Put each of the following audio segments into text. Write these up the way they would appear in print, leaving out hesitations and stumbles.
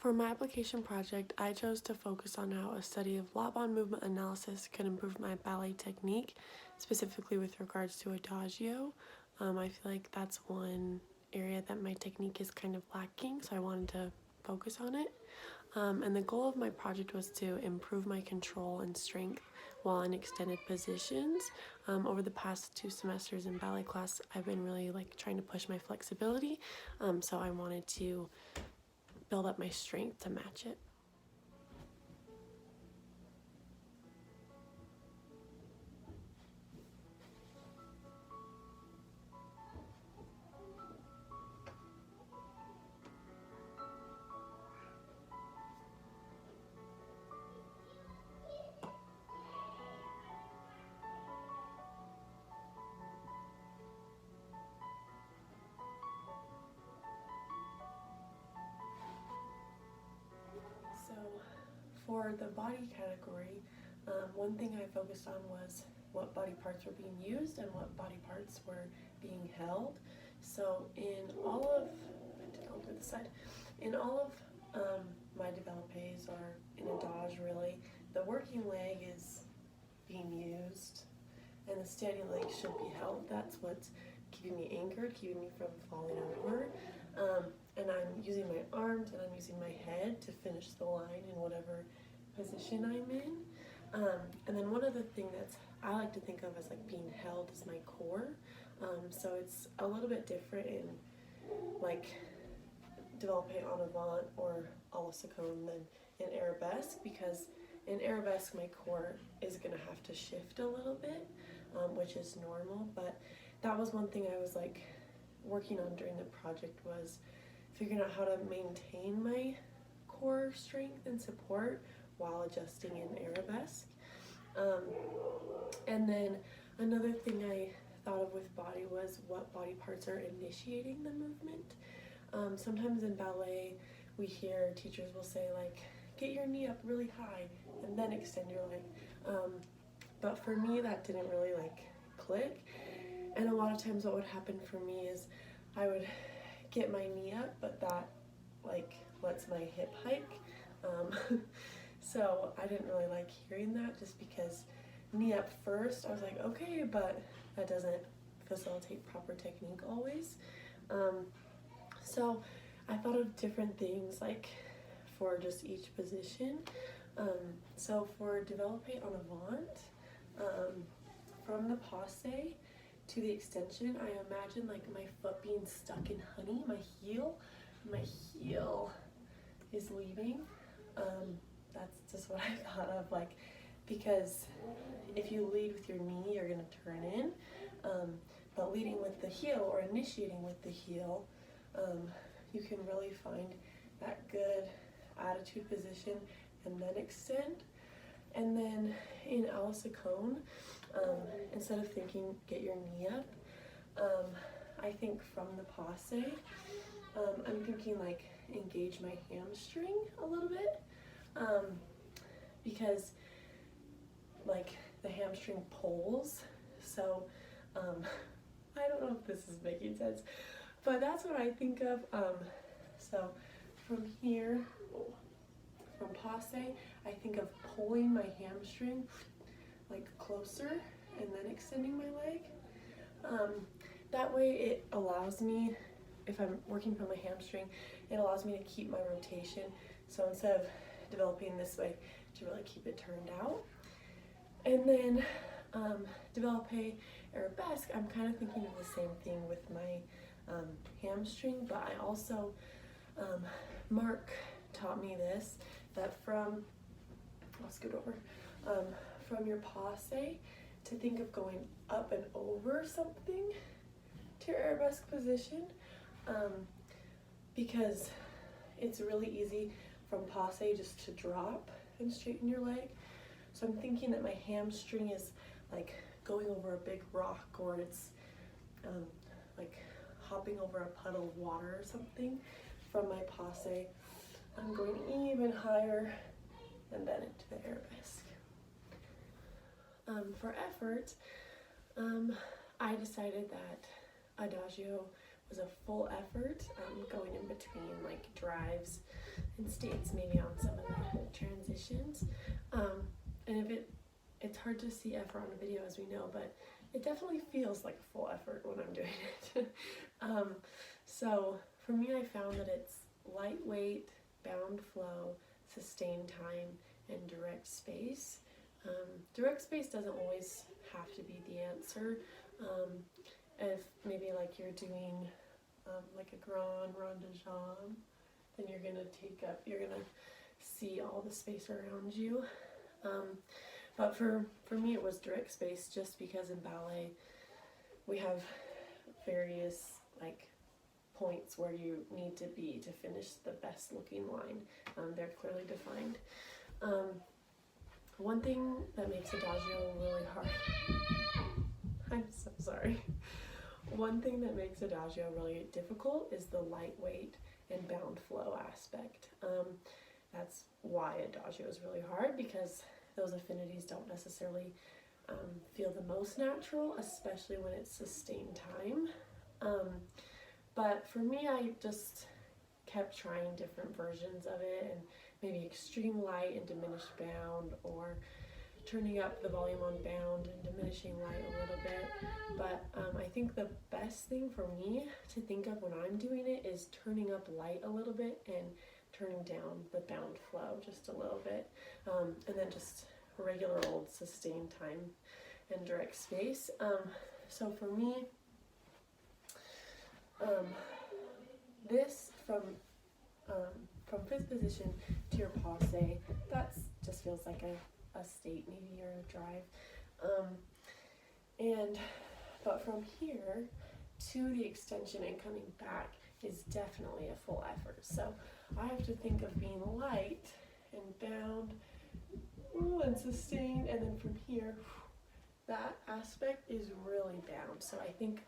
For my application project, I chose to focus on how a study of Laban movement analysis could improve my ballet technique, specifically with regards to adagio. I feel like that's one area that my technique is kind of lacking, so I wanted to focus on it. And the goal of my project was to improve my control and strength while in extended positions. Over the past 2 semesters in ballet class, I've been really trying to push my flexibility, so I wanted to build up my strength to match it. So for the body category, one thing I focused on was what body parts were being used and what body parts were being held. So in all of, I'll do this side, in all of my developes, or in adage really, the working leg is being used and the standing leg should be held. That's what's keeping me anchored, keeping me from falling over. And I'm using my arms and I'm using my head to finish the line in whatever position I'm in. And then one other thing that I like to think of as being held is my core. So it's a little bit different in developing en avant or a la seconde than in arabesque, because in arabesque my core is going to have to shift a little bit, which is normal. But that was one thing I was working on during the project, was figuring out how to maintain my core strength and support while adjusting in arabesque. And then another thing I thought of with body was what body parts are initiating the movement. Sometimes in ballet we hear teachers will say get your knee up really high and then extend your leg. But for me that didn't really click. And a lot of times what would happen for me is I would get my knee up, but that lets my hip hike. So I didn't really like hearing that, just because knee up first, I was like, okay, but that doesn't facilitate proper technique always. So I thought of different things for just each position. So for developpe en avant, from the passe to the extension, I imagine my foot being stuck in honey, my heel is leaving. That's just what I thought of, because if you lead with your knee, you're gonna turn in, but leading with the heel or initiating with the heel, you can really find that good attitude position and then extend. And then in a la seconde, instead of thinking get your knee up, I think from the passe, I'm thinking engage my hamstring a little bit, because the hamstring pulls. So I don't know if this is making sense, but that's what I think of. So from here, from passe, I think of pulling my hamstring closer and then extending my leg. That way it allows me, if I'm working from my hamstring, it allows me to keep my rotation. So instead of developing this way, to really keep it turned out. And then developpe arabesque, I'm kind of thinking of the same thing with my hamstring, but I also, Mark taught me this, that I'll scoot over, from your passe, to think of going up and over something to your arabesque position, because it's really easy from passe just to drop and straighten your leg. So I'm thinking that my hamstring is going over a big rock, or it's hopping over a puddle of water or something. From my passe, I'm going even higher and then into the arabesque. For effort, I decided that adagio was a full effort, going in between like drives and states, maybe on some of the transitions. And if it's hard to see effort on a video, as we know, but it definitely feels like a full effort when I'm doing it. So for me, I found that it's lightweight, bound flow, sustained time, and direct space. Direct space doesn't always have to be the answer. If maybe like you're doing like a grand rond de jambe, then you're gonna see all the space around you. But for me it was direct space, just because in ballet we have various like points where you need to be to finish the best looking line. They're clearly defined. One thing that makes adagio really hard, I'm so sorry. One thing that makes adagio really difficult is the lightweight and bound flow aspect. That's why adagio is really hard, because those affinities don't necessarily feel the most natural, especially when it's sustained time. But for me, I just kept trying different versions of it, and maybe extreme light and diminished bound, or turning up the volume on bound and diminishing light a little bit. But I think the best thing for me to think of when I'm doing it is turning up light a little bit and turning down the bound flow just a little bit, and then just regular old sustained time and direct space. So for me, this from fifth position to your passe, that's just feels like a state maybe, or a drive. But from here to the extension and coming back is definitely a full effort. So I have to think of being light and bound, and sustained, and then from here, that aspect is really bound. So I think,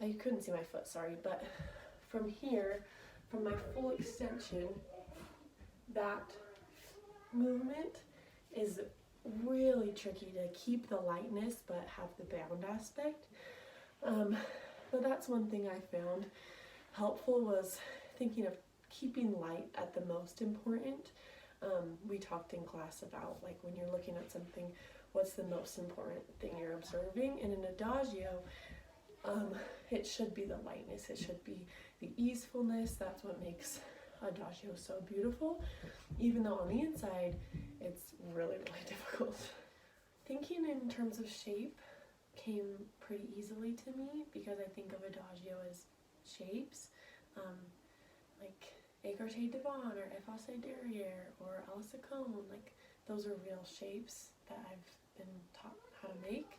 you couldn't see my foot, sorry, but from here, from my full extension, that movement is really tricky to keep the lightness but have the bound aspect. But that's one thing I found helpful, was thinking of keeping light at the most important. We talked in class about, like, when you're looking at something, what's the most important thing you're observing? And in adagio, it should be the lightness, it should be the easefulness. That's what makes adagio so beautiful, even though on the inside it's really, really difficult. Thinking in terms of shape came pretty easily to me, because I think of adagio as shapes, like écarté devant, or effacé derrière, or à la seconde. Like, those are real shapes that I've been taught how to make.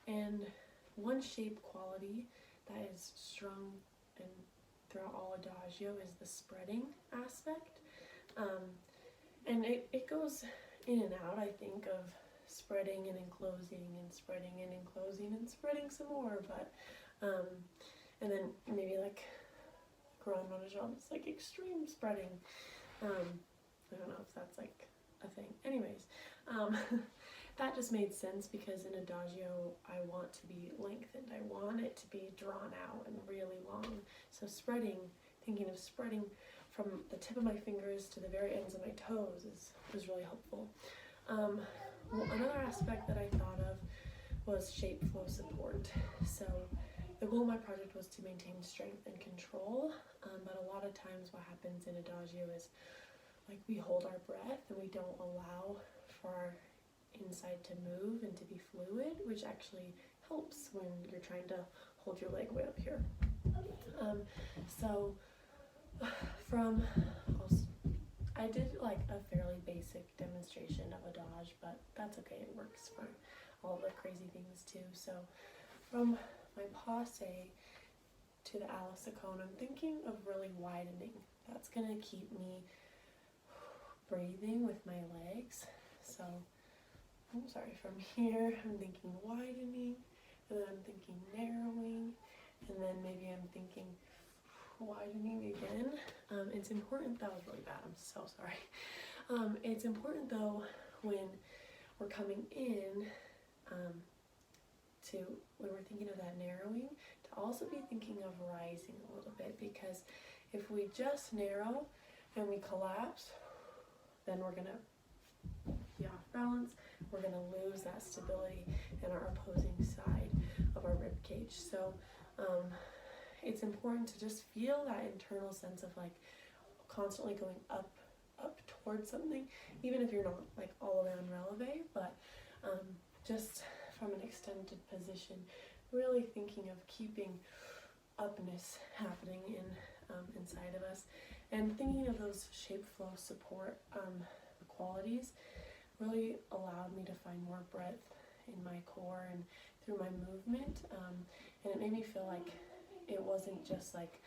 And one shape quality that is strong and throughout all adagio is the spreading aspect. And it goes in and out, I think, of spreading and enclosing and spreading and enclosing and spreading some more, but and then maybe like grand rond de jambe, it's like extreme spreading. I don't know if that's like a thing. Anyways, that just made sense, because in adagio I want to be lengthened, I want it to be drawn out and really long. So spreading, thinking of spreading from the tip of my fingers to the very ends of my toes is really helpful. Another aspect that I thought of was shape flow support. So the goal of my project was to maintain strength and control, but a lot of times what happens in adagio is, like, we hold our breath and we don't allow for our inside to move and to be fluid, which actually helps when you're trying to hold your leg way up here. I did like a fairly basic demonstration of adage, but that's okay, it works for all the crazy things too. So from my passe to the à la seconde, I'm thinking of really widening. That's gonna keep me breathing with my legs. So from here I'm thinking widening, and then I'm thinking narrowing, and then maybe I'm thinking widening again. It's important, that was really bad, I'm so sorry. It's important though, when we're coming in, when we're thinking of that narrowing, to also be thinking of rising a little bit, because if we just narrow and we collapse, then we're gonna be off balance. We're gonna lose that stability in our opposing side of our rib cage. So it's important to just feel that internal sense of like constantly going up towards something, even if you're not like all around releve, but just from an extended position, really thinking of keeping upness happening inside of us, and thinking of those shape flow support qualities really allowed me to find more breadth in my core and through my movement, and it made me feel like it wasn't just like,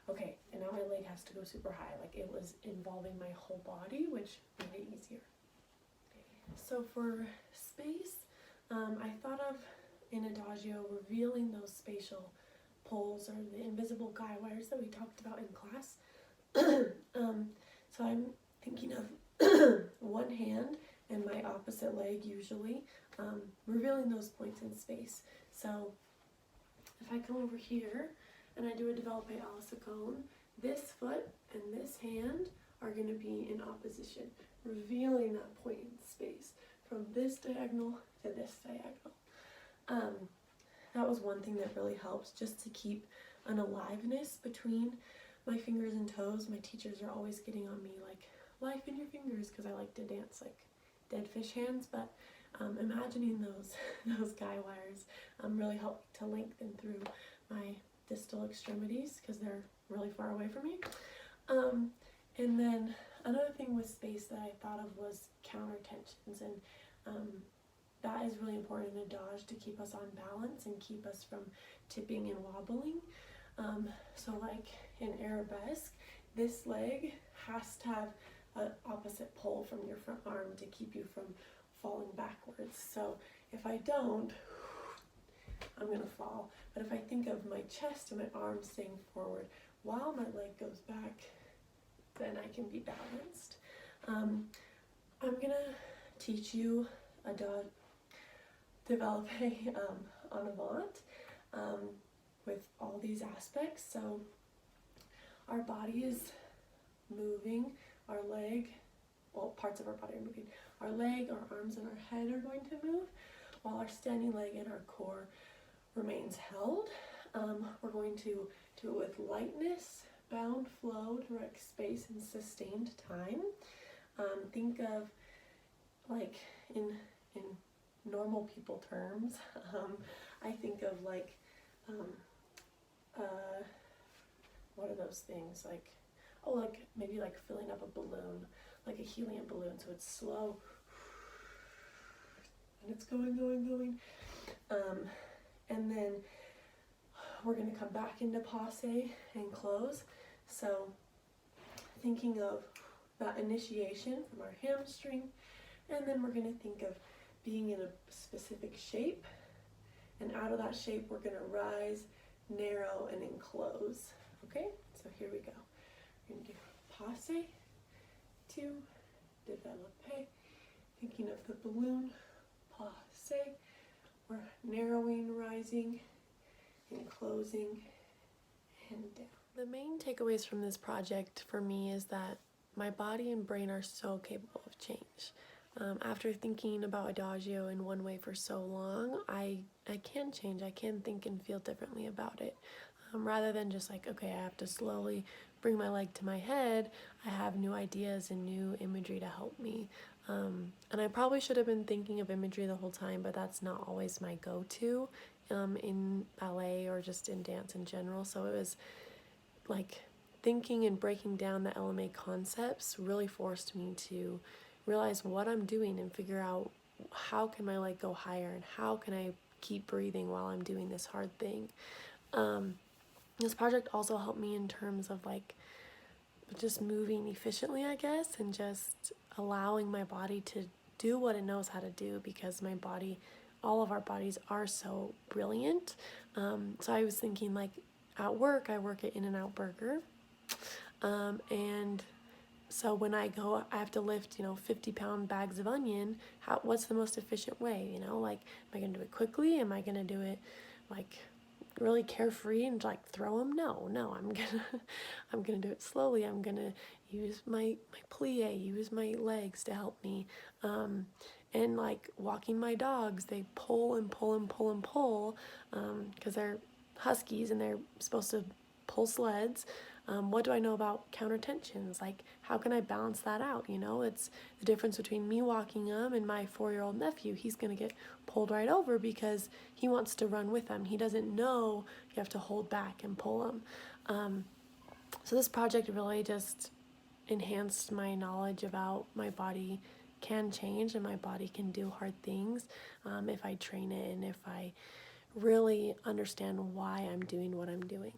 okay, and now my leg has to go super high. Like, it was involving my whole body, which made it easier. So for space, I thought of in Adagio revealing those spatial poles, or the invisible guy wires that we talked about in class. So I'm thinking of one hand and my opposite leg, usually, revealing those points in space. So if I come over here and I do a developpe ala secone, this foot and this hand are going to be in opposition, revealing that point in space from this diagonal to this diagonal. That was one thing that really helps, just to keep an aliveness between my fingers and toes. My teachers are always getting on me like, life in your fingers, because I like to dance like dead fish hands, but imagining those guy wires really helped to lengthen through my distal extremities, because they're really far away from me. And then another thing with space that I thought of was counter tensions, and that is really important in adage to keep us on balance and keep us from tipping and wobbling. So like in arabesque, this leg has to have an opposite pole from your front arm to keep you from falling backwards. So if I don't, I'm gonna fall. But if I think of my chest and my arms staying forward while my leg goes back, then I can be balanced. I'm gonna teach you a developpe en avant with all these aspects. So our body is moving, our leg, well, parts of our body are moving. Our leg, our arms, and our head are going to move, while our standing leg and our core remains held. We're going to do it with lightness, bound flow, direct space, and sustained time. Think of, like, in normal people terms, I think of like, what are those things, like, oh, like maybe like filling up a balloon, like a helium balloon, so it's slow and it's going, and then we're going to come back into passe and close. So thinking of that initiation from our hamstring, and then we're going to think of being in a specific shape, and out of that shape we're going to rise, narrow, and enclose. Okay, so here we go. We're going to do passe, 2, developpe, thinking of the balloon, passe, we're narrowing, rising, enclosing, and down. The main takeaways from this project for me is that my body and brain are so capable of change. After thinking about Adagio in one way for so long, I can change. I can think and feel differently about it. Rather than just like, okay, I have to slowly bring my leg to my head, I have new ideas and new imagery to help me. And I probably should have been thinking of imagery the whole time, but that's not always my go-to in ballet or just in dance in general. So it was like thinking and breaking down the LMA concepts really forced me to realize what I'm doing and figure out how can my leg go higher and how can I keep breathing while I'm doing this hard thing. This project also helped me in terms of like just moving efficiently, I guess, and just allowing my body to do what it knows how to do, because my body, all of our bodies are so brilliant. So I was thinking, like, at work, I work at In-N-Out Burger, and so when I go, I have to lift, 50-pound bags of onion. What's the most efficient way, like, am I going to do it quickly? Am I going to do it, like, really carefree and like throw them. No, I'm gonna do it slowly. I'm gonna use my plie, use my legs to help me. And like walking my dogs, they pull and pull and pull and pull, because they're huskies and they're supposed to pull sleds. What do I know about counter tensions? Like, how can I balance that out? It's the difference between me walking him and my 4-year-old nephew. He's going to get pulled right over because he wants to run with them. He doesn't know you have to hold back and pull him. So this project really just enhanced my knowledge about my body can change and my body can do hard things, if I train it and if I really understand why I'm doing what I'm doing.